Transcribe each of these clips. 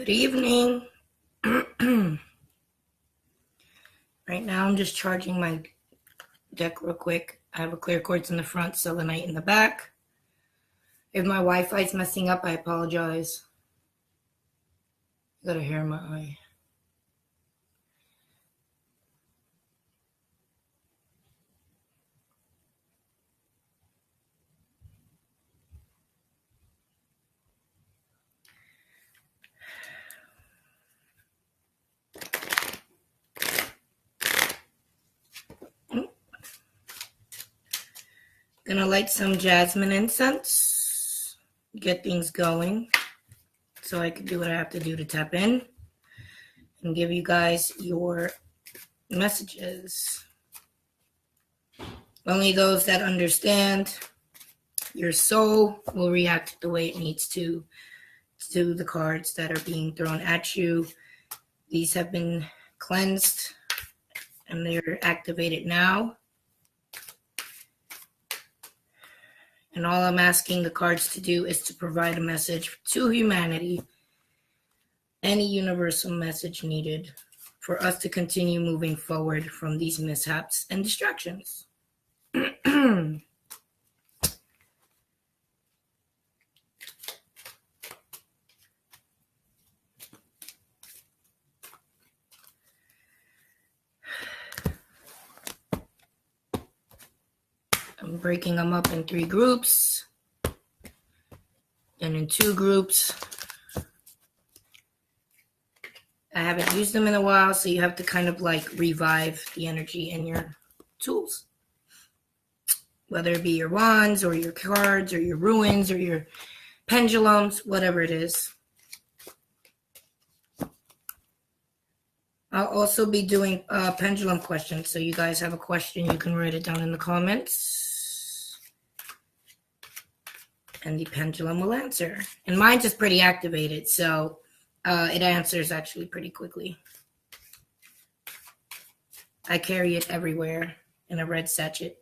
Good evening. Right now I'm just charging my deck real quick. I have a clear quartz in the front, selenite in the back. If my Wi-Fi is messing up, I apologize. Got a hair in my eye. Gonna light some jasmine incense, get things going so I can do what I have to do to tap in and give you guys your messages. Only those that understand your soul will react the way it needs to the cards that are being thrown at you. These have been cleansed and they're activated now. And all I'm asking the cards to do is to provide a message to humanity, any universal message needed for us to continue moving forward from these mishaps and distractions. I'm breaking them up in 3 groups and in 2 groups. I haven't used them in a while, so you have to kind of like revive the energy in your tools. Whether it be your wands or your cards or your ruins or your pendulums, whatever it is. I'll also be doing pendulum questions. So you guys have a question, you can write it down in the comments. And the pendulum will answer. And mine's just pretty activated, so it answers actually pretty quickly. I carry it everywhere in a red sachet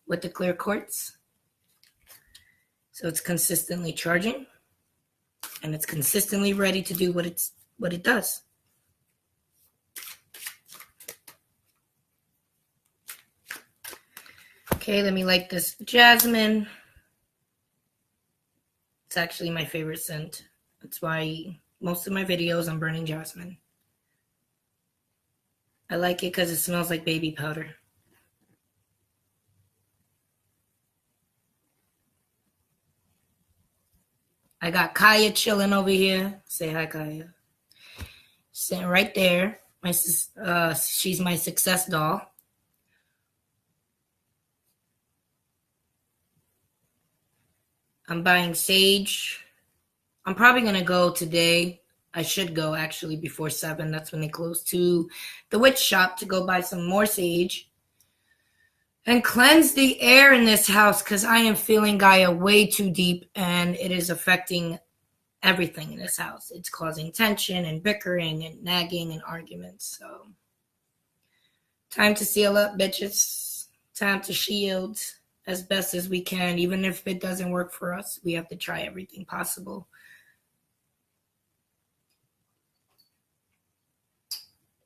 with the clear quartz. So it's consistently charging and it's consistently ready to do what it does. Okay, let me light this jasmine. It's actually my favorite scent. That's why most of my videos I'm burning jasmine. I like it because it smells like baby powder. I got Kaya chilling over here. Say hi, Kaya. Sitting right there. She's my success doll. I'm buying sage. I'm probably going to go today. I should go actually before 7. That's when they close to the witch shop to go buy some more sage. And cleanse the air in this house because I am feeling Gaia way too deep and it is affecting everything in this house. It's causing tension and bickering and nagging and arguments. So time to seal up, bitches. Time to shield as best as we can. Even if it doesn't work for us, we have to try everything possible.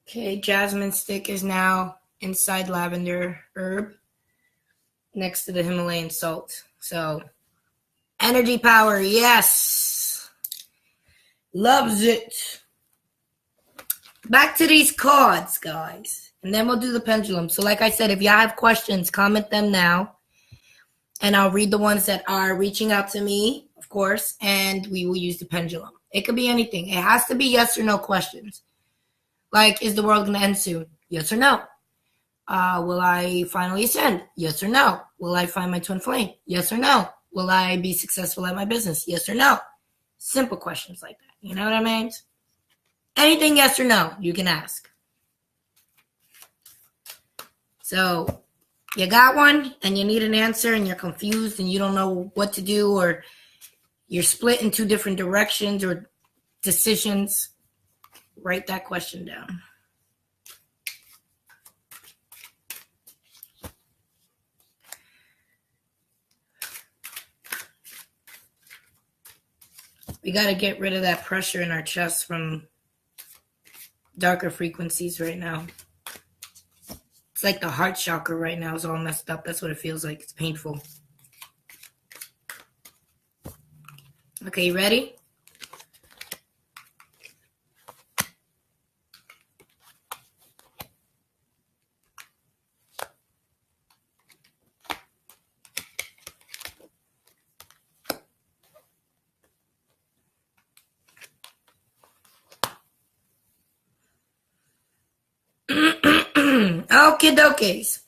Okay, jasmine stick is now inside lavender herb next to the Himalayan salt. So energy power, yes. Loves it. Back to these cards, guys. And then we'll do the pendulum. So like I said, if y'all have questions, comment them now. And I'll read the ones that are reaching out to me, of course, and we will use the pendulum. It could be anything. It has to be yes or no questions. Like, is the world going to end soon? Yes or no? Will I finally ascend? Yes or no? Will I find my twin flame? Yes or no? Will I be successful at my business? Yes or no? Simple questions like that. You know what I mean? Anything yes or no, you can ask. So you got one and you need an answer and you're confused and you don't know what to do, or you're split in 2 different directions or decisions, write that question down. We got to get rid of that pressure in our chest from darker frequencies right now. It's like the heart chakra right now is all messed up. That's what it feels like. It's painful. Okay, you ready? Okie dokies.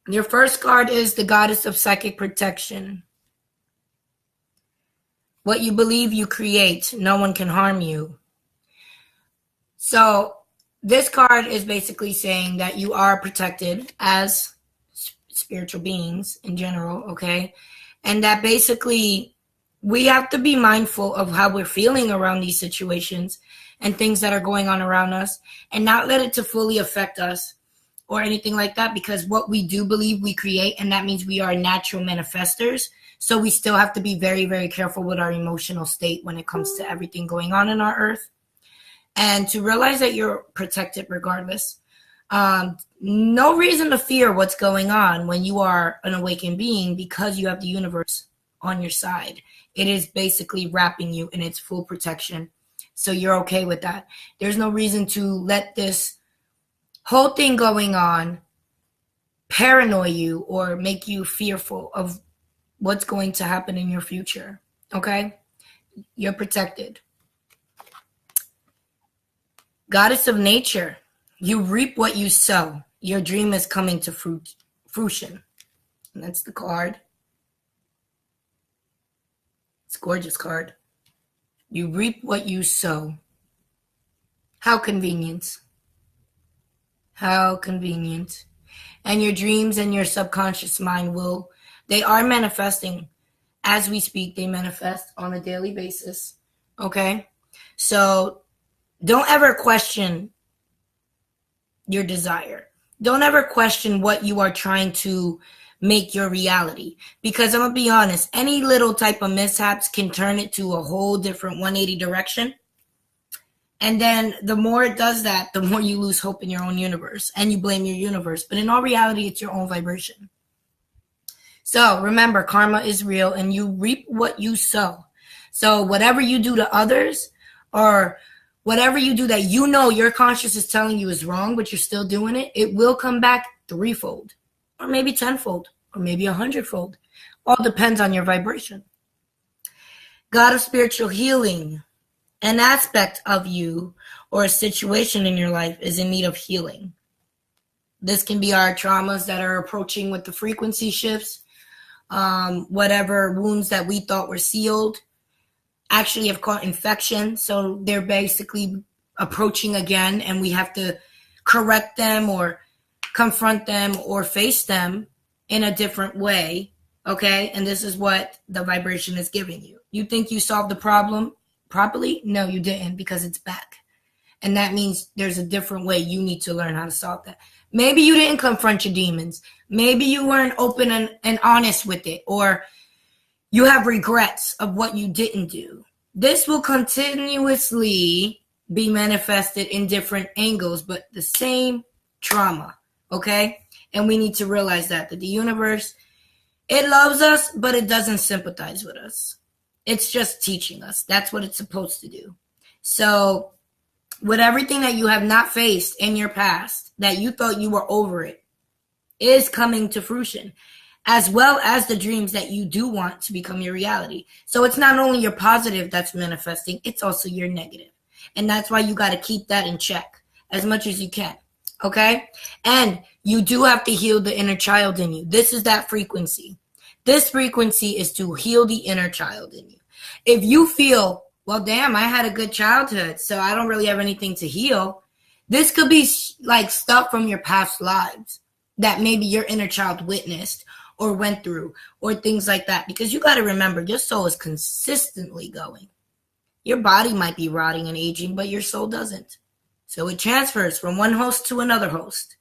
Your first card is the Goddess of Psychic Protection. What you believe you create. No one can harm you. So this card is basically saying that you are protected as spiritual beings in general, okay? And that basically we have to be mindful of how we're feeling around these situations and things that are going on around us and not let it to fully affect us or anything like that, because what we do believe we create, and that means we are natural manifestors. So we still have to be very, very careful with our emotional state when it comes to everything going on in our earth. And to realize that you're protected regardless. No reason to fear what's going on when you are an awakened being, because you have the universe on your side. It is basically wrapping you in its full protection. So you're okay with that. There's no reason to let this whole thing going on paranoid you or make you fearful of what's going to happen in your future. Okay? You're protected. Goddess of Nature. You reap what you sow. Your dream is coming to fruition. And that's the card. It's a gorgeous card. You reap what you sow. How convenient. How convenient. And your dreams and your subconscious mind they are manifesting as we speak. They manifest on a daily basis. Okay? So don't ever question your desire. Don't ever question what you are trying to make your reality. Because I'm going to be honest, any little type of mishaps can turn it to a whole different 180 direction. And then the more it does that, the more you lose hope in your own universe and you blame your universe. But in all reality, it's your own vibration. So remember, karma is real and you reap what you sow. So whatever you do to others or whatever you do that you know your conscience is telling you is wrong, but you're still doing it, it will come back threefold or maybe tenfold or maybe 100-fold. All depends on your vibration. God of spiritual healing. An aspect of you or a situation in your life is in need of healing. This can be our traumas that are approaching with the frequency shifts, whatever wounds that we thought were sealed actually have caught infection. So they're basically approaching again and we have to correct them or confront them or face them in a different way. Okay. And this is what the vibration is giving you. You think you solved the problem properly? No, you didn't, because it's back. And that means there's a different way you need to learn how to solve that. Maybe you didn't confront your demons. Maybe you weren't open and honest with it, or you have regrets of what you didn't do. This will continuously be manifested in different angles, but the same trauma, okay? And we need to realize that the universe, it loves us, but it doesn't sympathize with us. It's just teaching us. That's what it's supposed to do. So with everything that you have not faced in your past, that you thought you were over it, is coming to fruition, as well as the dreams that you do want to become your reality. So it's not only your positive that's manifesting, it's also your negative. And that's why you got to keep that in check as much as you can. Okay? And you do have to heal the inner child in you. This is that frequency. This frequency is to heal the inner child in you. If you feel, well, damn, I had a good childhood, so I don't really have anything to heal. This could be like stuff from your past lives that maybe your inner child witnessed or went through or things like that. Because you got to remember, your soul is consistently going. Your body might be rotting and aging, but your soul doesn't. So it transfers from one host to another host.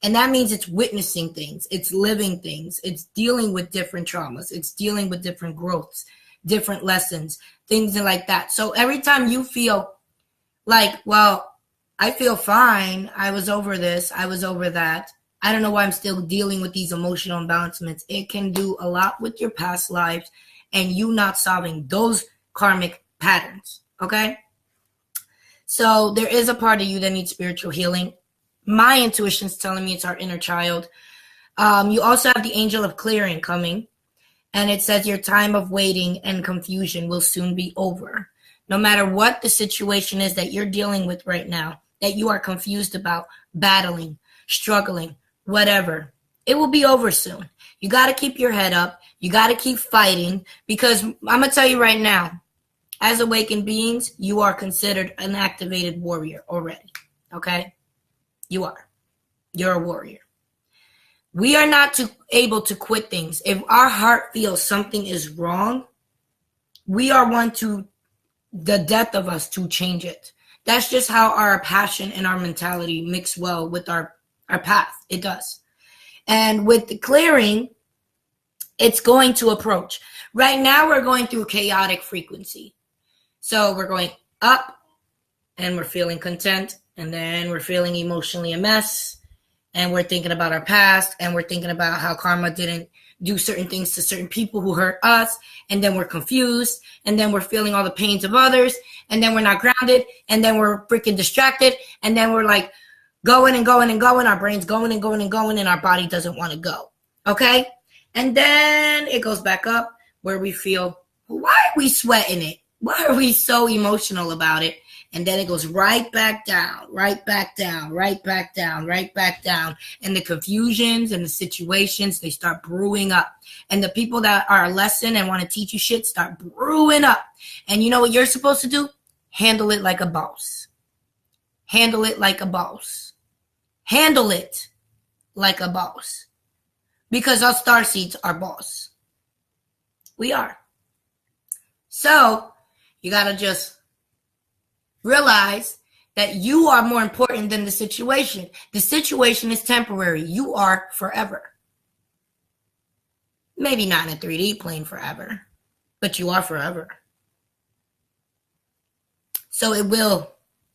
And that means it's witnessing things. It's living things. It's dealing with different traumas. It's dealing with different growths. different lessons, things like that. So every time you feel like, well, I feel fine, I was over this, I was over that, I don't know why I'm still dealing with these emotional imbalancements, it can do a lot with your past lives and you not solving those karmic patterns, okay? So there is a part of you that needs spiritual healing. My intuition's telling me it's our inner child. You also have the angel of clearing coming, and it says your time of waiting and confusion will soon be over. No matter what the situation is that you're dealing with right now, that you are confused about, battling, struggling, whatever, it will be over soon. You got to keep your head up. You got to keep fighting, because I'm going to tell you right now, as awakened beings, you are considered an activated warrior already, okay? You are. You're a warrior. We are not able to quit things. If our heart feels something is wrong, we are one to the depth of us to change it. That's just how our passion and our mentality mix well with our path. It does. And with the clearing, it's going to approach. Right now, we're going through chaotic frequency. So we're going up and we're feeling content, and then we're feeling emotionally a mess, and we're thinking about our past, and we're thinking about how karma didn't do certain things to certain people who hurt us, and then we're confused, and then we're feeling all the pains of others, and then we're not grounded, and then we're freaking distracted, and then we're like going and going and going, our brain's going and going and going, and our body doesn't want to go, okay? And then it goes back up where we feel, why are we sweating it? Why are we so emotional about it? And then it goes right back down, right back down, right back down, right back down. And the confusions and the situations, they start brewing up. And the people that are a lesson and want to teach you shit start brewing up. And you know what you're supposed to do? Handle it like a boss. Handle it like a boss. Handle it like a boss. Because us starseeds are boss. We are. So, you got to just realize that you are more important than the situation. The situation is temporary. You are forever. Maybe not in a 3D plane forever, but you are forever. So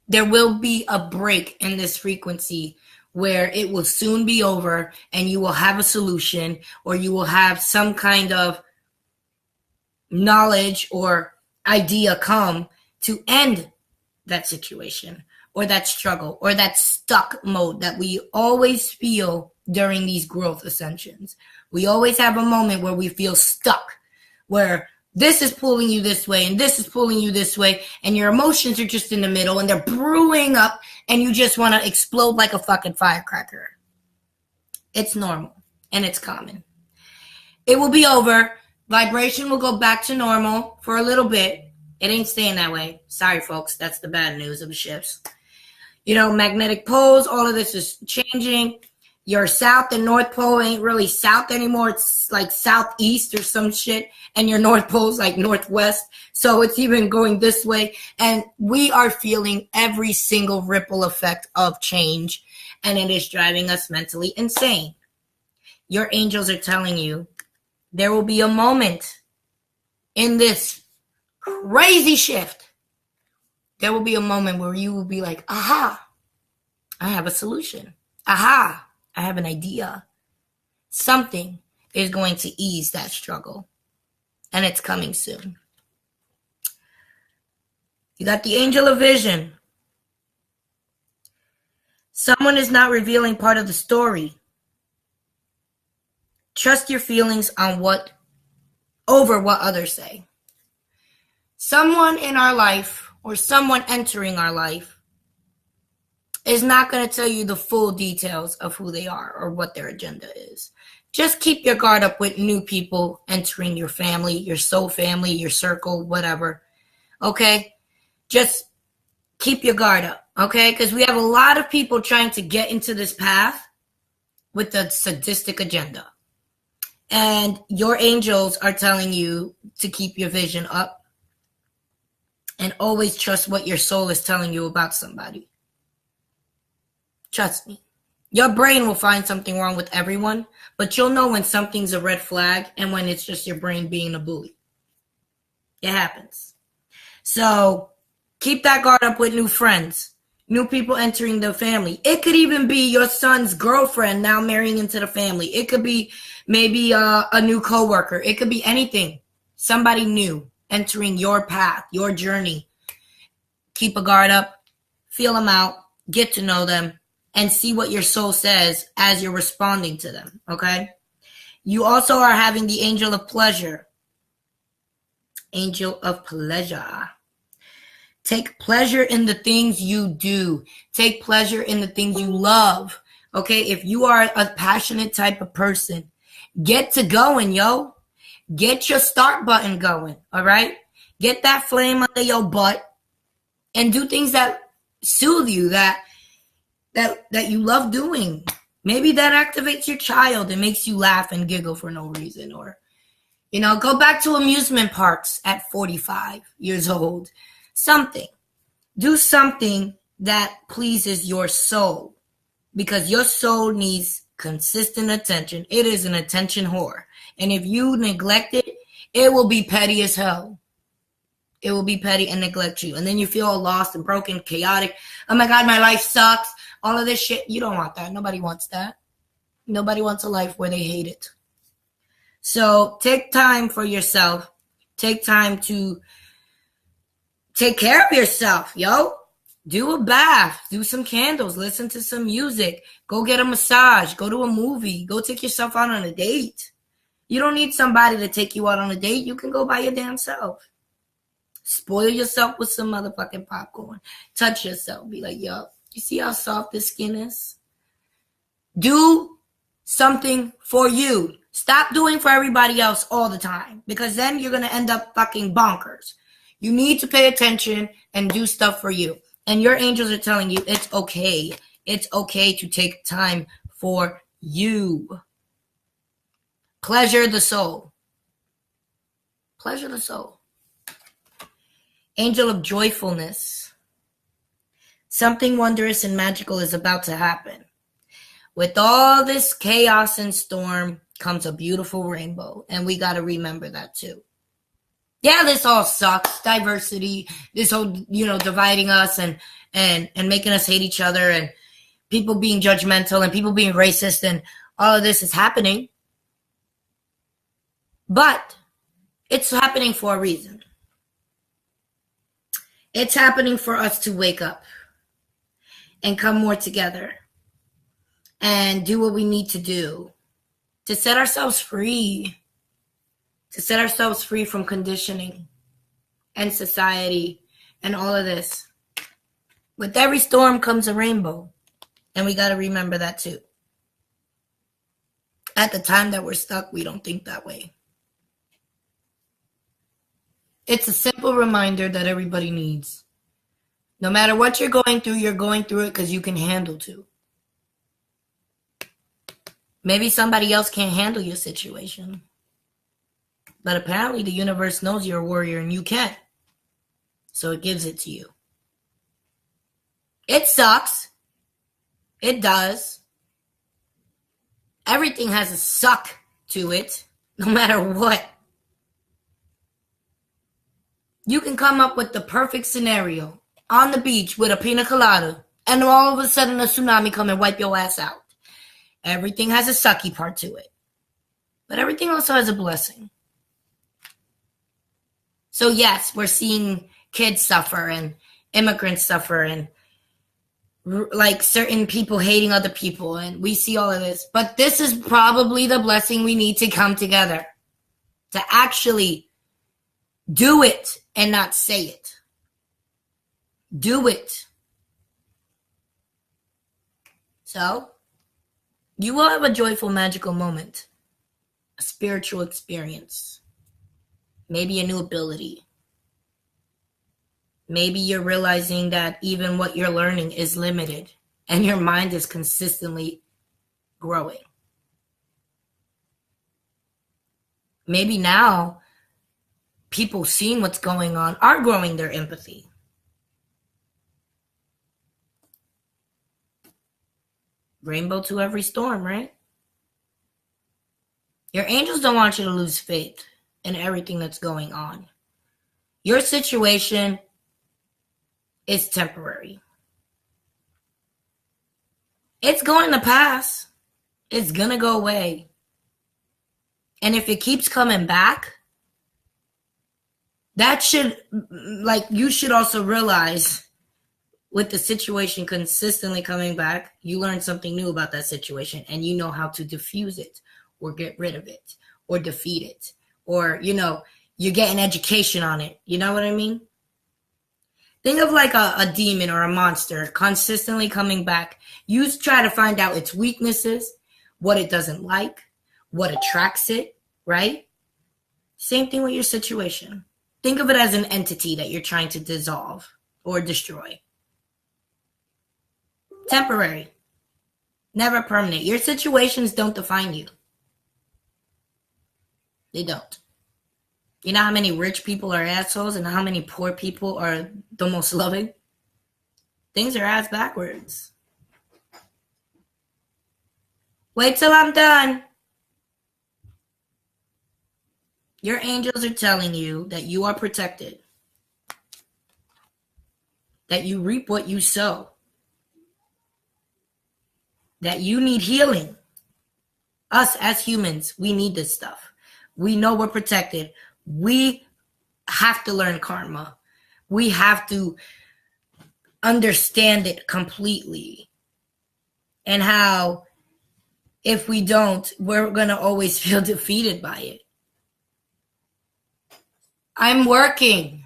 there will be a break in this frequency where it will soon be over and you will have a solution, or you will have some kind of knowledge or idea come to end that situation or that struggle or that stuck mode that we always feel during these growth ascensions. We always have a moment where we feel stuck, where this is pulling you this way and this is pulling you this way, and your emotions are just in the middle and they're brewing up and you just want to explode like a fucking firecracker. It's normal and it's common. It will be over. Vibration will go back to normal for a little bit. It ain't staying that way. Sorry, folks. That's the bad news of the shifts. You know, magnetic poles, all of this is changing. Your south and north pole ain't really south anymore. It's like southeast or some shit. And your north pole's like northwest. So it's even going this way. And we are feeling every single ripple effect of change. And it is driving us mentally insane. Your angels are telling you there will be a moment in this crazy shift. There will be a moment where you will be like, aha, I have a solution. Aha, I have an idea. Something is going to ease that struggle. And it's coming soon. You got the angel of vision. Someone is not revealing part of the story. Trust your feelings on over what others say. Someone in our life or someone entering our life is not going to tell you the full details of who they are or what their agenda is. Just keep your guard up with new people entering your family, your soul family, your circle, whatever. Okay? Just keep your guard up. Okay? Because we have a lot of people trying to get into this path with a sadistic agenda. And your angels are telling you to keep your vision up and always trust what your soul is telling you about somebody. Trust me. Your brain will find something wrong with everyone, but you'll know when something's a red flag and when it's just your brain being a bully. It happens. So keep that guard up with new friends, new people entering the family. It could even be your son's girlfriend now marrying into the family. It could be maybe a new coworker. It could be anything. Somebody new entering your path, your journey. Keep a guard up, feel them out, get to know them, and see what your soul says as you're responding to them, okay? You also are having the angel of pleasure. Angel of pleasure. Take pleasure in the things you do. Take pleasure in the things you love. Okay, if you are a passionate type of person, get to going, yo. Get your start button going, all right? Get that flame under your butt and do things that soothe you, that you love doing. Maybe that activates your child and makes you laugh and giggle for no reason. Or, go back to amusement parks at 45 years old. Something. Do something that pleases your soul, because your soul needs consistent attention. It is an attention whore. And if you neglect it, it will be petty as hell. It will be petty and neglect you. And then you feel all lost and broken, chaotic. Oh my God, my life sucks. All of this shit. You don't want that. Nobody wants that. Nobody wants a life where they hate it. So take time for yourself. Take time to take care of yourself, yo. Do a bath. Do some candles. Listen to some music. Go get a massage. Go to a movie. Go take yourself out on a date. You don't need somebody to take you out on a date. You can go by your damn self. Spoil yourself with some motherfucking popcorn. Touch yourself. Be like, yo, you see how soft this skin is? Do something for you. Stop doing for everybody else all the time, because then you're going to end up fucking bonkers. You need to pay attention and do stuff for you. And your angels are telling you it's okay. It's okay to take time for you. Pleasure the soul. Pleasure the soul. Angel of joyfulness. Something wondrous and magical is about to happen. With all this chaos and storm comes a beautiful rainbow. And we got to remember that too. Yeah, this all sucks. Diversity, this whole, dividing us and making us hate each other, and people being judgmental and people being racist, and all of this is happening. But it's happening for a reason. It's happening for us to wake up and come more together and do what we need to do to set ourselves free. To set ourselves free from conditioning and society and all of this. With every storm comes a rainbow. And we got to remember that too. At the time that we're stuck, we don't think that way. It's a simple reminder that everybody needs. No matter what you're going through it because you can handle to. Maybe somebody else can't handle your situation. But apparently the universe knows you're a warrior and you can. So it gives it to you. It sucks. It does. Everything has a suck to it, no matter what. You can come up with the perfect scenario on the beach with a pina colada, and all of a sudden a tsunami come and wipe your ass out. Everything has a sucky part to it. But everything also has a blessing. So yes, we're seeing kids suffer and immigrants suffer and like certain people hating other people, and we see all of this. But this is probably the blessing we need to come together to actually do it and not say it. Do it. So you will have a joyful, magical moment, a spiritual experience. Maybe a new ability. Maybe you're realizing that even what you're learning is limited and your mind is consistently growing. Maybe now people seeing what's going on are growing their empathy. Rainbow to every storm, right? Your angels don't want you to lose faith in everything that's going on. Your situation is temporary. It's going to pass. It's going to go away. And if it keeps coming back, that should, you should also realize with the situation consistently coming back, you learn something new about that situation and you know how to diffuse it or get rid of it or defeat it. Or, you get an education on it. You know what I mean? Think of like a demon or a monster consistently coming back. You try to find out its weaknesses, what it doesn't like, what attracts it, right? Same thing with your situation. Think of it as an entity that you're trying to dissolve or destroy. Temporary. Never permanent. Your situations don't define you. They don't. You know how many rich people are assholes and how many poor people are the most loving? Things are ass backwards. Wait till I'm done. Your angels are telling you that you are protected. That you reap what you sow. That you need healing. Us as humans, we need this stuff. We know we're protected. We have to learn karma. We have to understand it completely. And how, if we don't, we're going to always feel defeated by it. I'm working.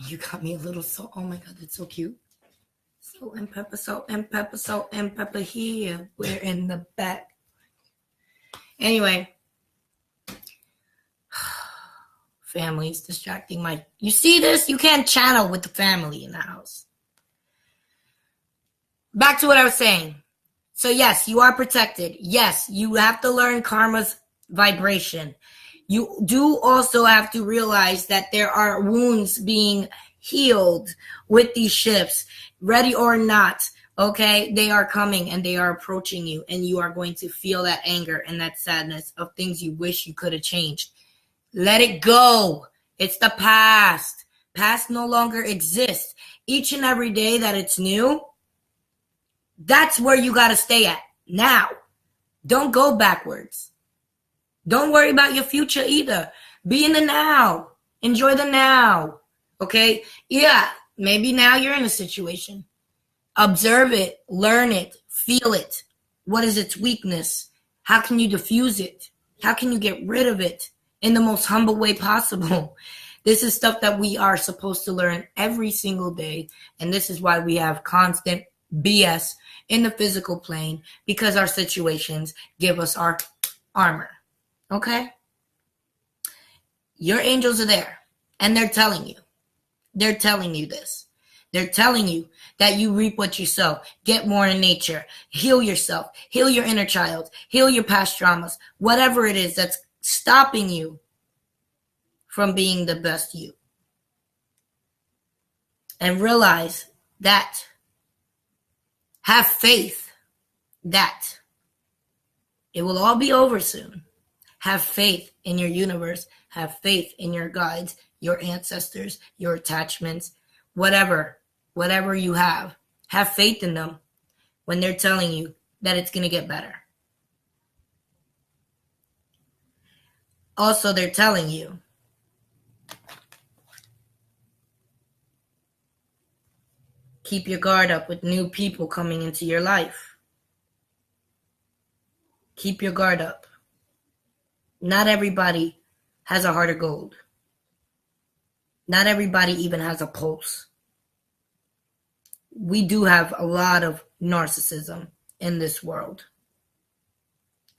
You got me a little salt. Oh my God, that's so cute. Salt and pepper, salt and pepper, salt and pepper here. We're in the back. Anyway. Family's distracting you see this? You can't channel with the family in the house. Back to what I was saying. So yes, you are protected. Yes, you have to learn karma's vibration. You do also have to realize that there are wounds being healed with these shifts, ready or not. Okay, they are coming and they are approaching you, and you are going to feel that anger and that sadness of things you wish you could have changed. Let it go. It's the past. Past no longer exists. Each and every day that it's new, that's where you got to stay at. Now. Don't go backwards. Don't worry about your future either. Be in the now. Enjoy the now. Okay? Yeah, maybe now you're in a situation. Observe it. Learn it. Feel it. What is its weakness? How can you diffuse it? How can you get rid of it in the most humble way possible? This is stuff that we are supposed to learn every single day. And this is why we have constant BS in the physical plane, because our situations give us our armor. Okay? Your angels are there, and they're telling you. They're telling you this. They're telling you that you reap what you sow. Get more in nature. Heal yourself. Heal your inner child. Heal your past traumas. Whatever it is that's stopping you from being the best you. And realize that. Have faith that it will all be over soon. Have faith in your universe. Have faith in your guides, your ancestors, your attachments, whatever you have. Have faith in them when they're telling you that it's going to get better. Also, they're telling you keep your guard up with new people coming into your life. Keep your guard up. Not everybody has a heart of gold. Not everybody even has a pulse. We do have a lot of narcissism in this world.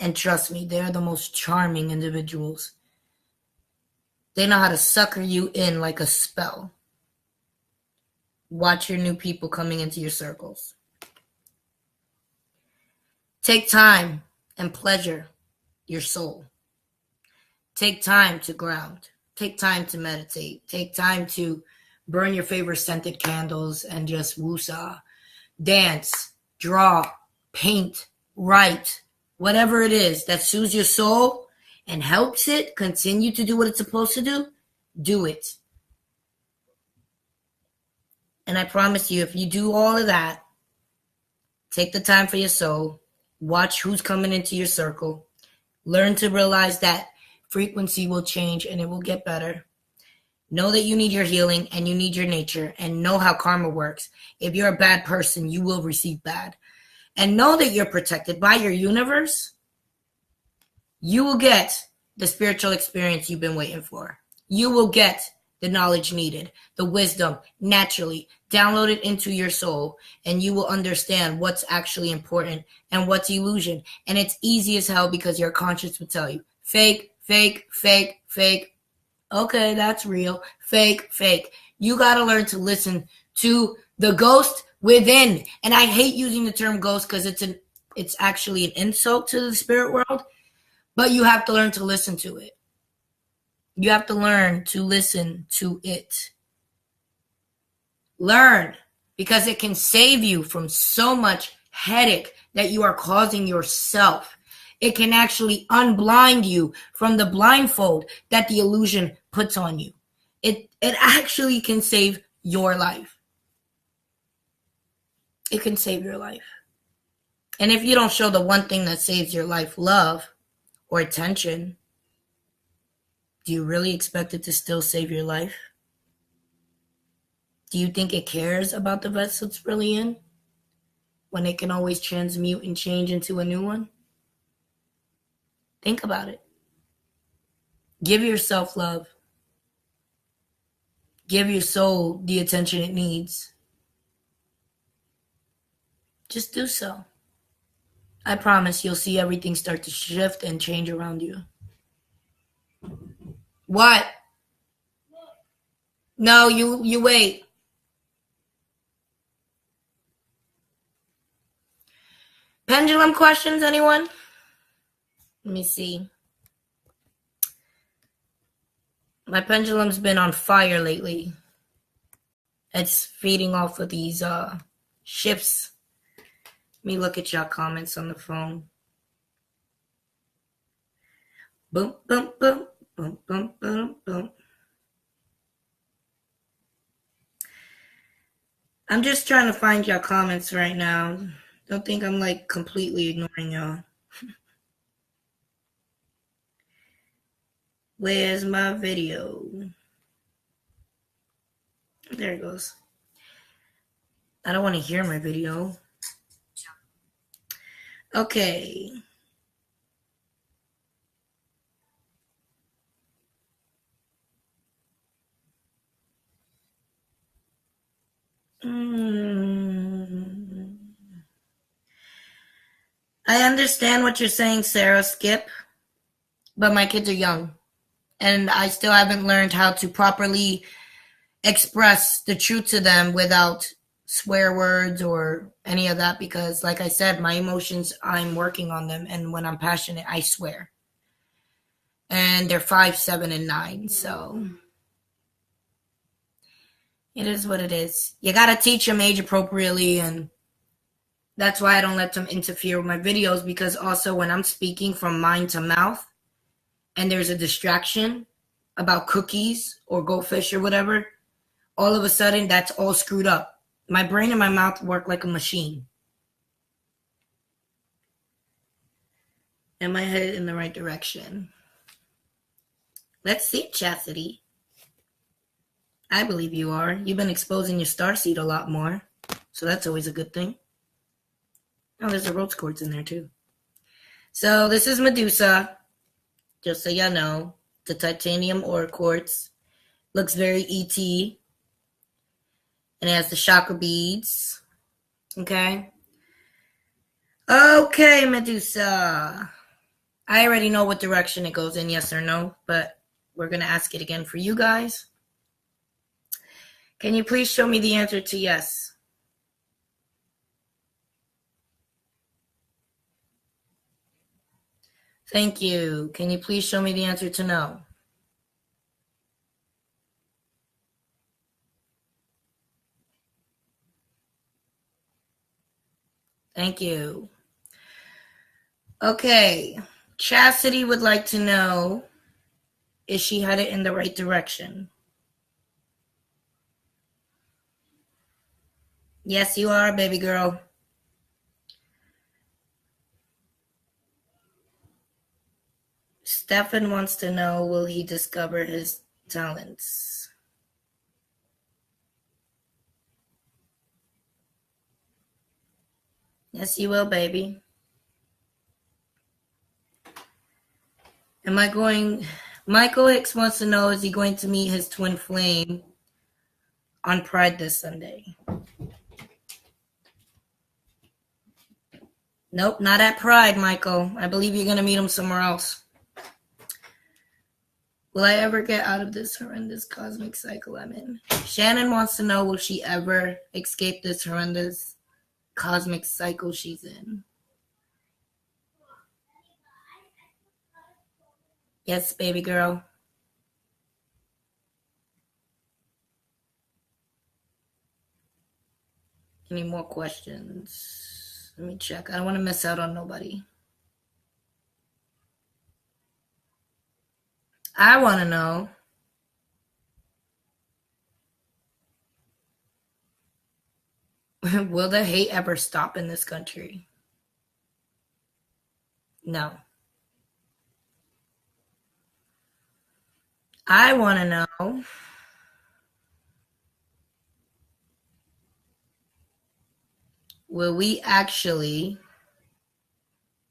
And trust me, they're the most charming individuals. They know how to sucker you in like a spell. Watch your new people coming into your circles. Take time and pleasure your soul. Take time to ground. Take time to meditate. Take time to burn your favorite scented candles and just woosah. dance, draw, paint, write, whatever it is that soothes your soul and helps it continue to do what it's supposed to do it. And I promise you, if you do all of that, take the time for your soul, watch who's coming into your circle, learn to realize that frequency will change and it will get better. Know that you need your healing and you need your nature, and know how karma works. If you're a bad person, you will receive bad. And know that you're protected by your universe. You will get the spiritual experience you've been waiting for. You will get the knowledge needed, the wisdom naturally downloaded into your soul, and you will understand what's actually important and what's illusion. And it's easy as hell because your conscience will tell you, fake, fake, fake, fake. Okay, that's real. Fake, fake. You got to learn to listen to the ghost within. And I hate using the term ghost because it's actually an insult to the spirit world. But you have to learn to listen to it. You have to learn to listen to it. Learn, because it can save you from so much headache that you are causing yourself. It can actually unblind you from the blindfold that the illusion puts on you. It actually can save your life. It can save your life. And if you don't show the one thing that saves your life, love or attention, do you really expect it to still save your life? Do you think it cares about the vessel it's really in when it can always transmute and change into a new one? Think about it. Give yourself love. Give your soul the attention it needs. Just do so. I promise you'll see everything start to shift and change around you. What? No, you wait. Pendulum questions, anyone? Let me see. My pendulum's been on fire lately. It's feeding off of these shifts. Let me look at y'all comments on the phone. Boom, boom, boom, boom, boom, boom, boom. I'm just trying to find y'all comments right now. Don't think I'm like completely ignoring y'all. Where's my video? There it goes. I don't want to hear my video. Okay. I understand what you're saying, Sarah Skip, but my kids are young, and I still haven't learned how to properly express the truth to them without swear words or any of that, because like I said, my emotions, I'm working on them, and when I'm passionate, I swear. And they're 5, 7, and 9, so it is what it is. You gotta teach them age appropriately, and that's why I don't let them interfere with my videos, because also when I'm speaking from mind to mouth and there's a distraction about cookies or goldfish or whatever, all of a sudden that's all screwed up. My brain and my mouth work like a machine. Am I headed in the right direction? Let's see, Chastity. I believe you are. You've been exposing your starseed a lot more, so that's always a good thing. Oh, there's a rose quartz in there too. So this is Medusa, just so y'all know. The titanium ore quartz. Looks very ET. And it has the chakra beads. Okay. Okay, Medusa. I already know what direction it goes in, yes or no, but we're going to ask it again for you guys. Can you please show me the answer to yes? Thank you. Can you please show me the answer to no? Thank you. Okay. Chastity would like to know, is she headed in the right direction? Yes, you are, baby girl. Stefan wants to know, will he discover his talents? Yes, you will, baby. Am I going... Michael Hicks wants to know, is he going to meet his twin flame on Pride this Sunday? Nope, not at Pride, Michael. I believe you're going to meet him somewhere else. Will I ever get out of this horrendous cosmic cycle I'm in? Shannon wants to know, will she ever escape this horrendous cosmic cycle she's in? Yes, baby girl. Any more questions? Let me check. I don't want to miss out on nobody. I want to know, will the hate ever stop in this country? No. I want to know, will we actually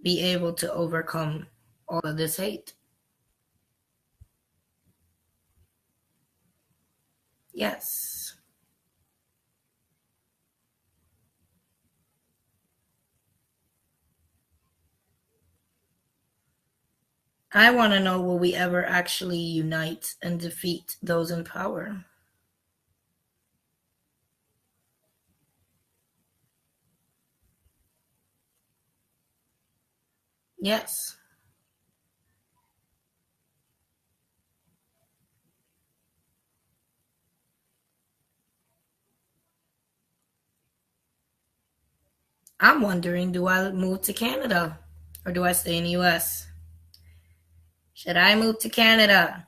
be able to overcome all of this hate? Yes. I want to know, will we ever actually unite and defeat those in power? Yes. I'm wondering, do I move to Canada or do I stay in the US? Should I move to Canada?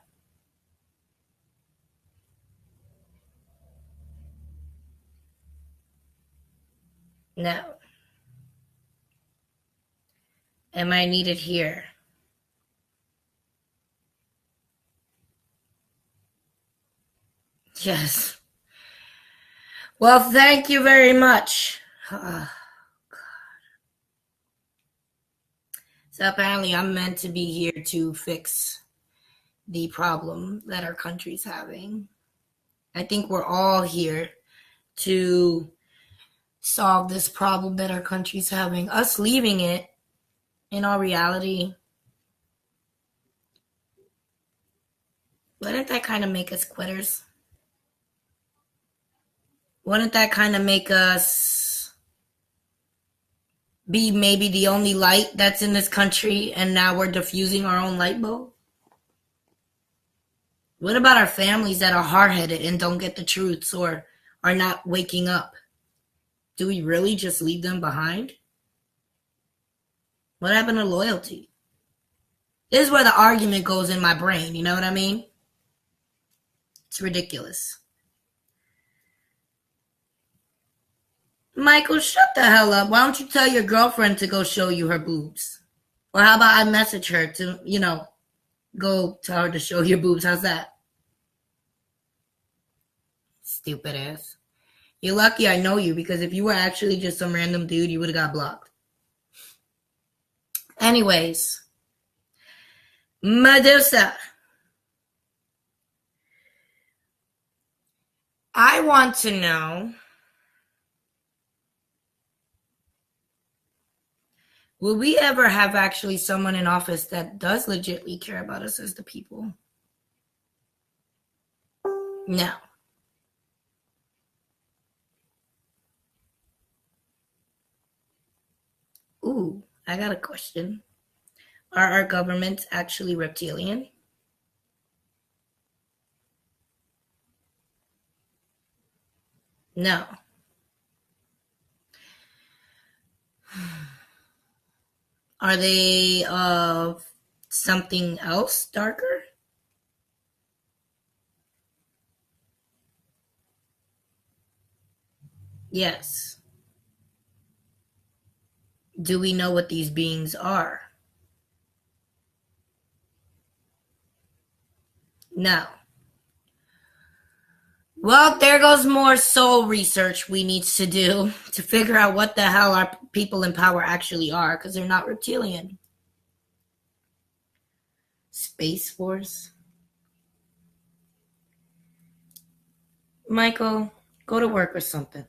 No. Am I needed here? Yes. Well, thank you very much. So apparently I'm meant to be here to fix the problem that our country's having. I think we're all here to solve this problem that our country's having. Us leaving it, in all reality, wouldn't that kind of make us quitters? Wouldn't that kind of make us be maybe the only light that's in this country and now we're diffusing our own light bulb? What about our families that are hard-headed and don't get the truths or are not waking up? Do we really just leave them behind? What happened to loyalty? This is where the argument goes in my brain, you know what I mean? It's ridiculous. Michael, shut the hell up. Why don't you tell your girlfriend to go show you her boobs? Or how about I message her to, go tell her to show your boobs? How's that? Stupid ass. You're lucky I know you, because if you were actually just some random dude, you would have got blocked. Anyways, Medusa. I want to know, will we ever have actually someone in office that does legitimately care about us as the people? No. Ooh, I got a question. Are our governments actually reptilian? No. Are they of something else darker? Yes. Do we know what these beings are? No. Well, there goes more soul research we need to do to figure out what the hell our people in power actually are, because they're not reptilian. Space Force. Michael, go to work or something.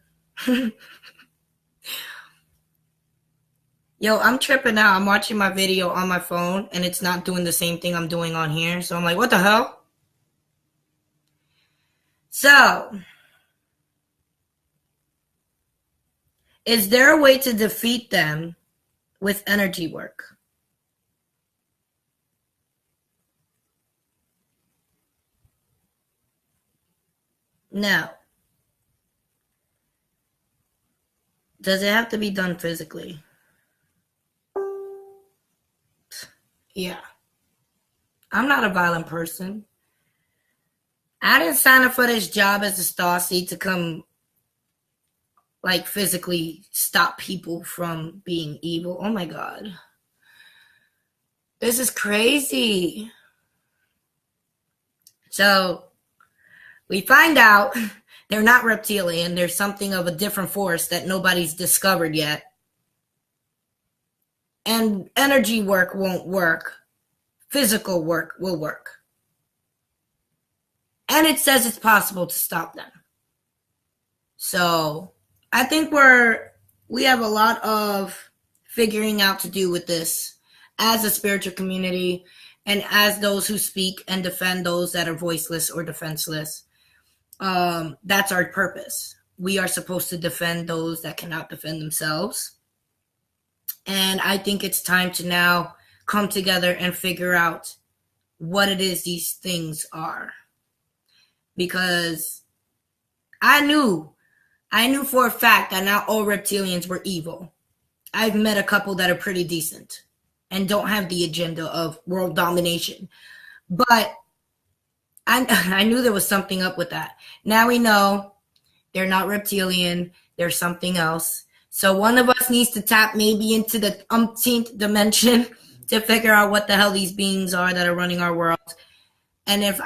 Yo, I'm tripping out. I'm watching my video on my phone and it's not doing the same thing I'm doing on here. So I'm like, what the hell? So, is there a way to defeat them with energy work? No. Does it have to be done physically? Yeah. I'm not a violent person. I didn't sign up for this job as a starseed to come, like, physically stop people from being evil. Oh my God. This is crazy. So, we find out they're not reptilian. They're something of a different force that nobody's discovered yet. And energy work won't work. Physical work will work. And it says it's possible to stop them. So I think we have a lot of figuring out to do with this as a spiritual community and as those who speak and defend those that are voiceless or defenseless. That's our purpose. We are supposed to defend those that cannot defend themselves. And I think it's time to now come together and figure out what it is these things are. Because I knew for a fact that not all reptilians were evil. I've met a couple that are pretty decent and don't have the agenda of world domination. But I knew there was something up with that. Now we know they're not reptilian. They're something else. So one of us needs to tap maybe into the umpteenth dimension to figure out what the hell these beings are that are running our world. And if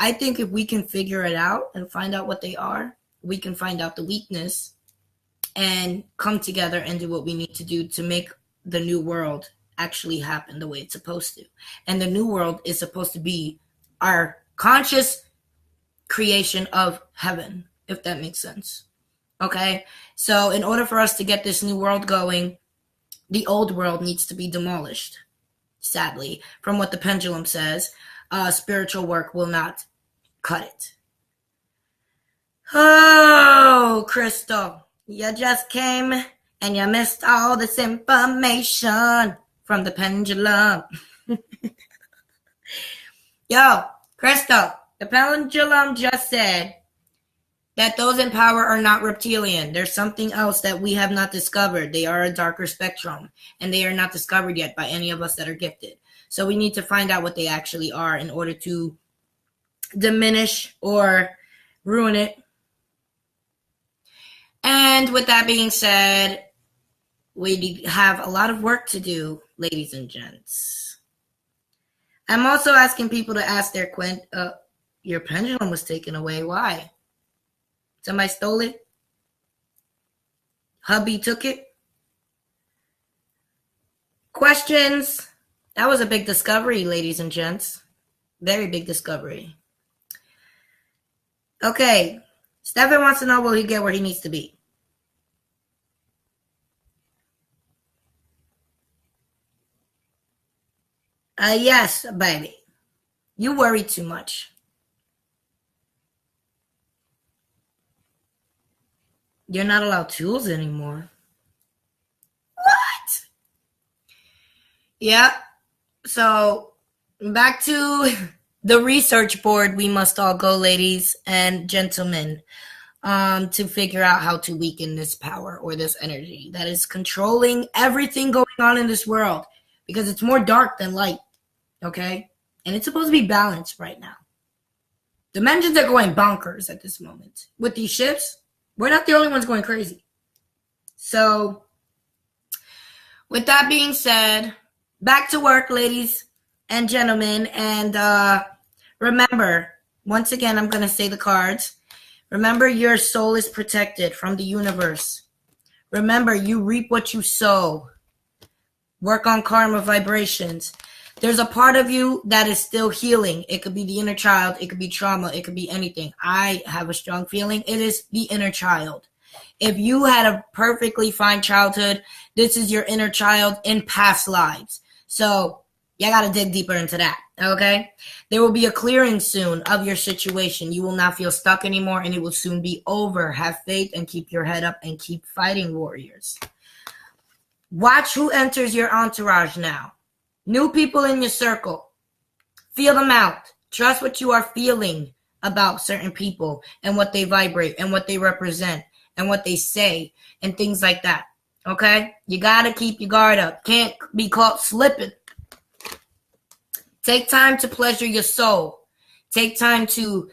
we can figure it out and find out what they are, we can find out the weakness and come together and do what we need to do to make the new world actually happen the way it's supposed to. And the new world is supposed to be our conscious creation of heaven, if that makes sense. Okay? So in order for us to get this new world going, the old world needs to be demolished. Sadly, from what the pendulum says, spiritual work will not cut it. Oh, Crystal, you just came and you missed all this information from the pendulum. Yo, Crystal, the pendulum just said that those in power are not reptilian. There's something else that we have not discovered. They are a darker spectrum, and they are not discovered yet by any of us that are gifted. So we need to find out what they actually are in order to diminish or ruin it. And with that being said, we have a lot of work to do, ladies and gents. I'm also asking people to ask their your pendulum was taken away. Why? Somebody stole it? Hubby took it? Questions? That was a big discovery, ladies and gents. Very big discovery. Okay. Stefan wants to know, will he get where he needs to be? Yes, baby. You worry too much. You're not allowed tools anymore. What? Yeah. So back to the research board we must all go, ladies and gentlemen, to figure out how to weaken this power or this energy that is controlling everything going on in this world. because it's more dark than light, okay? And it's supposed to be balanced right now. Dimensions are going bonkers at this moment. With these shifts, we're not the only ones going crazy. So, with that being said, back to work, ladies and gentlemen. And remember, once again, I'm going to say the cards. Remember, your soul is protected from the universe. Remember, you reap what you sow. Work on karma vibrations. There's a part of you that is still healing. It could be the inner child. It could be trauma. It could be anything. I have a strong feeling it is the inner child. If you had a perfectly fine childhood, this is your inner child in past lives. So you got to dig deeper into that, okay? There will be a clearing soon of your situation. You will not feel stuck anymore, and it will soon be over. Have faith and keep your head up and keep fighting, warriors. Watch who enters your entourage now. New people in your circle. Feel them out. Trust what you are feeling about certain people and what they vibrate and what they represent and what they say and things like that, okay? You got to keep your guard up. Can't be caught slipping. Take time to pleasure your soul. Take time to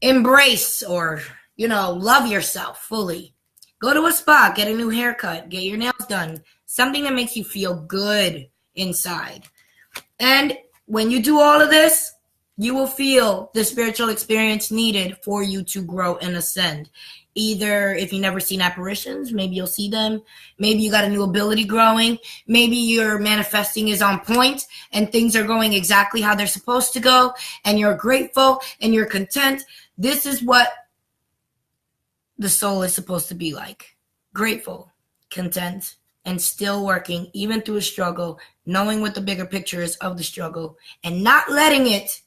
embrace or, love yourself fully. Go to a spa, get a new haircut, get your nails done. Something that makes you feel good inside. And when you do all of this, you will feel the spiritual experience needed for you to grow and ascend. Either if you've never seen apparitions, maybe you'll see them. Maybe you got a new ability growing. Maybe your manifesting is on point and things are going exactly how they're supposed to go. And you're grateful and you're content. This is what the soul is supposed to be like. Grateful, content, and still working even through a struggle, knowing what the bigger picture is of the struggle and not letting it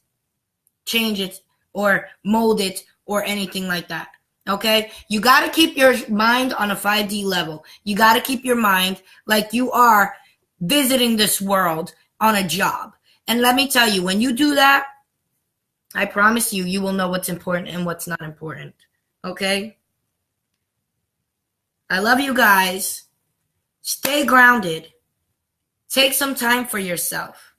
change it or mold it or anything like that. Okay? You got to keep your mind on a 5D level. You got to keep your mind like you are visiting this world on a job. And let me tell you, when you do that, I promise you, you will know what's important and what's not important. Okay? I love you guys. Stay grounded. Take some time for yourself.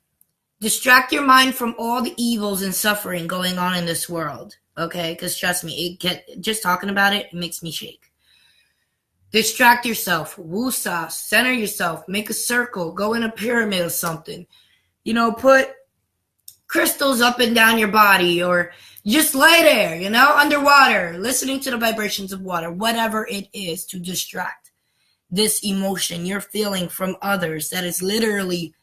Distract your mind from all the evils and suffering going on in this world. Okay? Because trust me, just talking about it, it makes me shake. Distract yourself. Woosah. Center yourself. Make a circle. Go in a pyramid or something. Put crystals up and down your body or just lay there, underwater, listening to the vibrations of water, whatever it is to distract this emotion you're feeling from others that is literally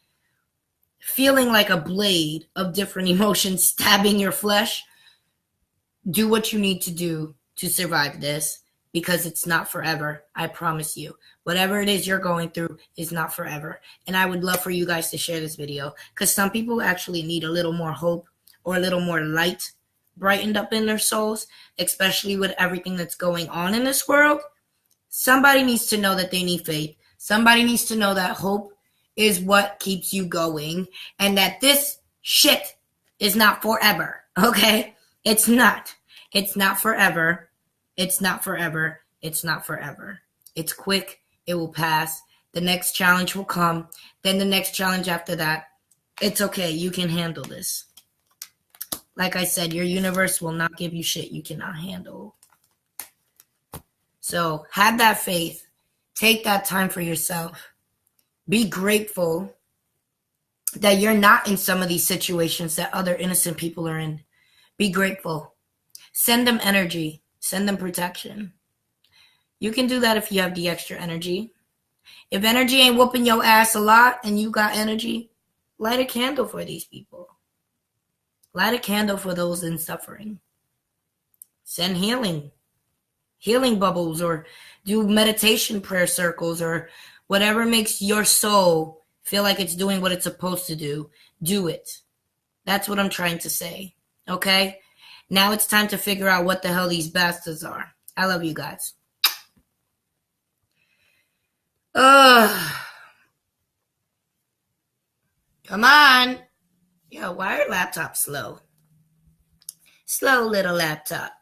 feeling like a blade of different emotions stabbing your flesh. Do what you need to do to survive this because it's not forever. I promise you. Whatever it is you're going through is not forever. And I would love for you guys to share this video because some people actually need a little more hope or a little more light brightened up in their souls, especially with everything that's going on in this world. Somebody needs to know that they need faith. Somebody needs to know that hope is what keeps you going and that this shit is not forever, okay? It's not. It's not forever. It's not forever. It's not forever. It's quick. It will pass. The next challenge will come. Then the next challenge after that. It's okay. You can handle this. Like I said, your universe will not give you shit you cannot handle. So have that faith. Take that time for yourself. Be grateful that you're not in some of these situations that other innocent people are in. Be grateful. Send them energy. Send them protection. You can do that if you have the extra energy. If energy ain't whooping your ass a lot and you got energy, light a candle for these people. Light a candle for those in suffering. Send healing bubbles or do meditation prayer circles or whatever makes your soul feel like it's doing what it's supposed to do. Do it. That's what I'm trying to say. Okay? Now it's time to figure out what the hell these bastards are. I love you guys. Come on. Yo, why are laptops slow? Slow little laptop.